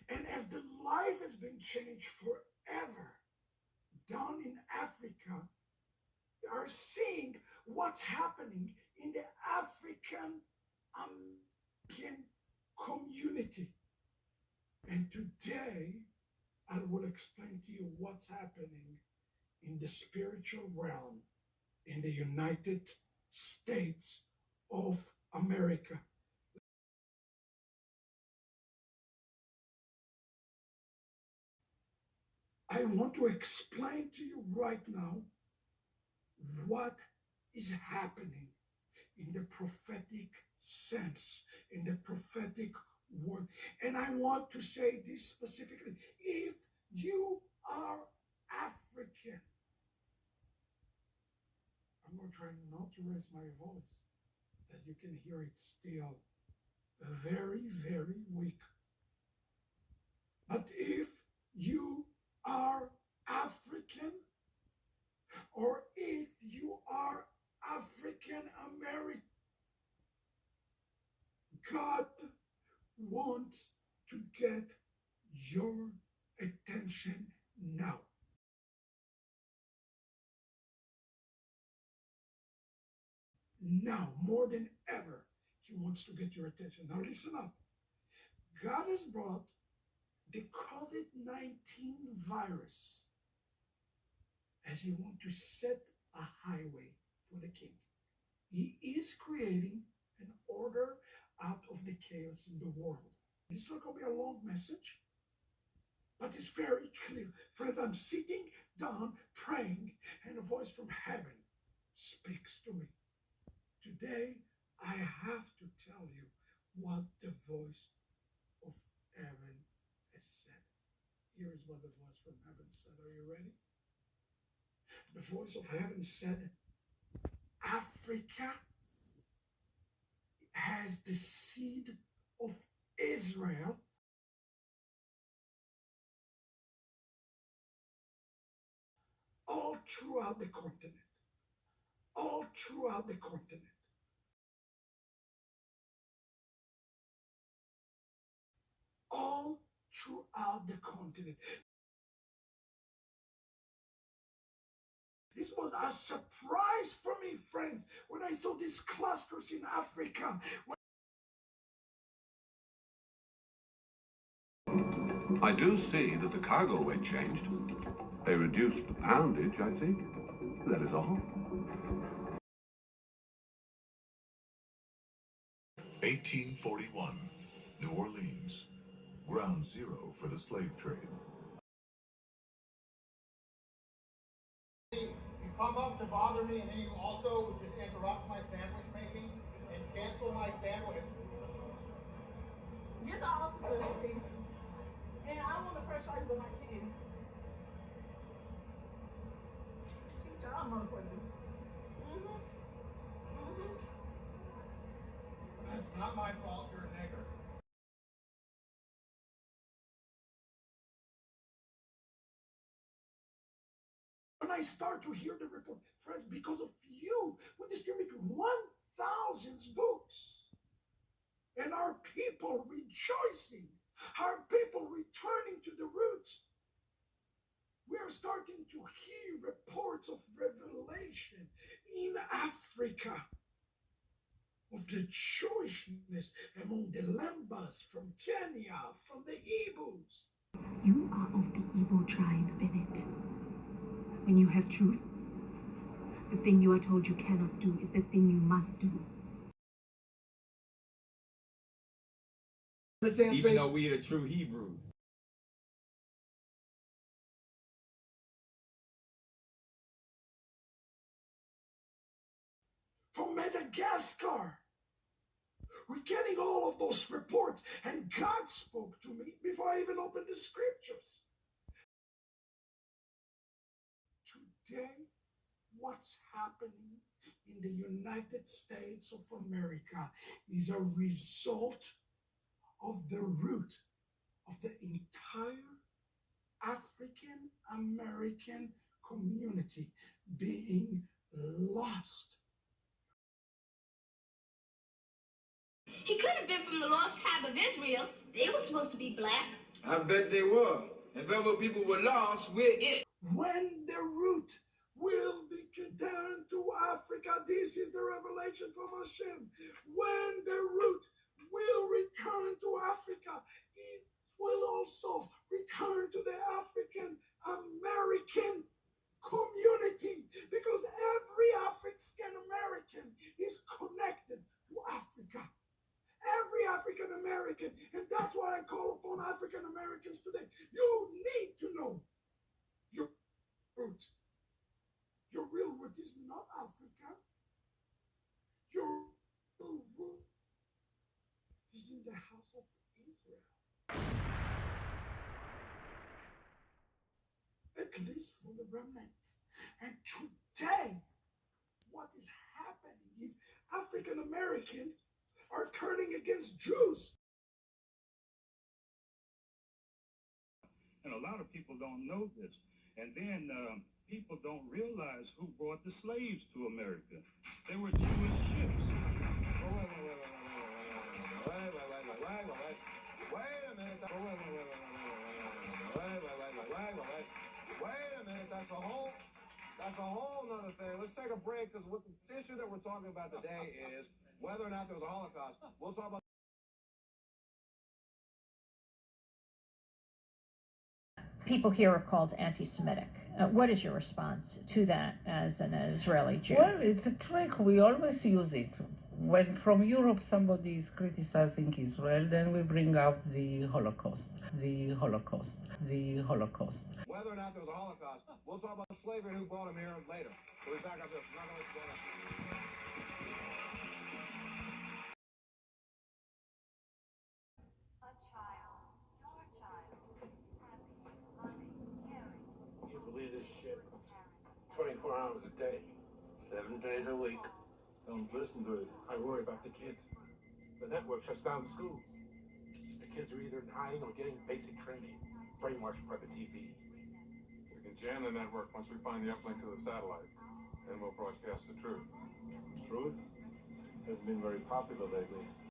And as the life has been changed forever down in Africa, we are seeing what's happening in the African American community. And today, I will explain to you what's happening in the spiritual realm in the United States of America. I want to explain to you right now what is happening in the prophetic sense, in the prophetic word. And I want to say this specifically. If you are African, I'm going to try not to raise my voice. As you can hear, it's still very, very weak. But if you are African, or if you are African American, God wants to get your attention now. Now, more than ever, he wants to get your attention. Now listen up. God has brought the COVID-19 virus as he wants to set a highway for the king. He is creating an order out of the chaos in the world. It's not going to be a long message, but it's very clear. Friends, I'm sitting down praying, and a voice from heaven speaks to me. Today, I have to tell you what the voice of heaven has said. Here is what the voice from heaven said. Are you ready? The voice of heaven said, Africa has the seed of Israel all throughout the continent. All throughout the continent. All throughout the continent. This was a surprise for me, friends, when I saw these clusters in Africa. I do see that the cargo weight changed. They reduced the poundage, I think. That is all. 1841, New Orleans, ground zero for the slave trade. You come up to bother me, and then you also just interrupt my sandwich making and cancel my sandwich. You're the officer, okay? And I want to pressurize my kid. Teach y'all motherfuckers. It's not my fault you're a nigger. When I start to hear the report, friends, because of you, we distribute 1,000 books. And our people rejoicing, our people returning to the roots. We are starting to hear reports of revelation in Africa of the Jewishness among the Lambas from Kenya, from the Igbos. You are of the Igbo tribe, Bennett. When you have truth, the thing you are told you cannot do is the thing you must do. Even though we are the true Hebrews. From Madagascar. We're getting all of those reports, and God spoke to me before I even opened the scriptures. Today, what's happening in the United States of America is a result of the root of the entire African American community being lost. He could have been from the lost tribe of Israel. They were supposed to be black. I bet they were. If ever people were lost, we're it. When the root will be returned to Africa, this is the revelation from Hashem. When the root will return to Africa, it will also return to the African American community, because every African American is connected to Africa. Every African American, and that's why I call upon African Americans today. You need to know your root. Your real root is not Africa. Your real root is in the house of Israel. At least for the remnant. And today, what is happening is African Americans are turning against Jews. And a lot of people don't know this. And then people don't realize who brought the slaves to America. They were Jewish ships. Wait a minute. That's a whole nother thing. Let's take a break, because what the issue that we're talking about today is whether or not there was a Holocaust. We'll talk about. People here are called anti-Semitic. What is your response to that as an Israeli Jew? Well, it's a trick. We always use it. When from Europe somebody is criticizing Israel, then we bring up the Holocaust. The Holocaust. The Holocaust. Whether or not there was a Holocaust, we'll talk about slavery and who brought them here later. We'll be back up this. I'm not going to explain it. You believe this shit? 24 hours a day, 7 days a week. Don't listen to it. I worry about the kids. The network shuts down the schools. The kids are either in hiding or getting basic training, brainwashed by the TV. We can jam the network once we find the uplink to the satellite. Then we'll broadcast the truth. Truth hasn't been very popular lately.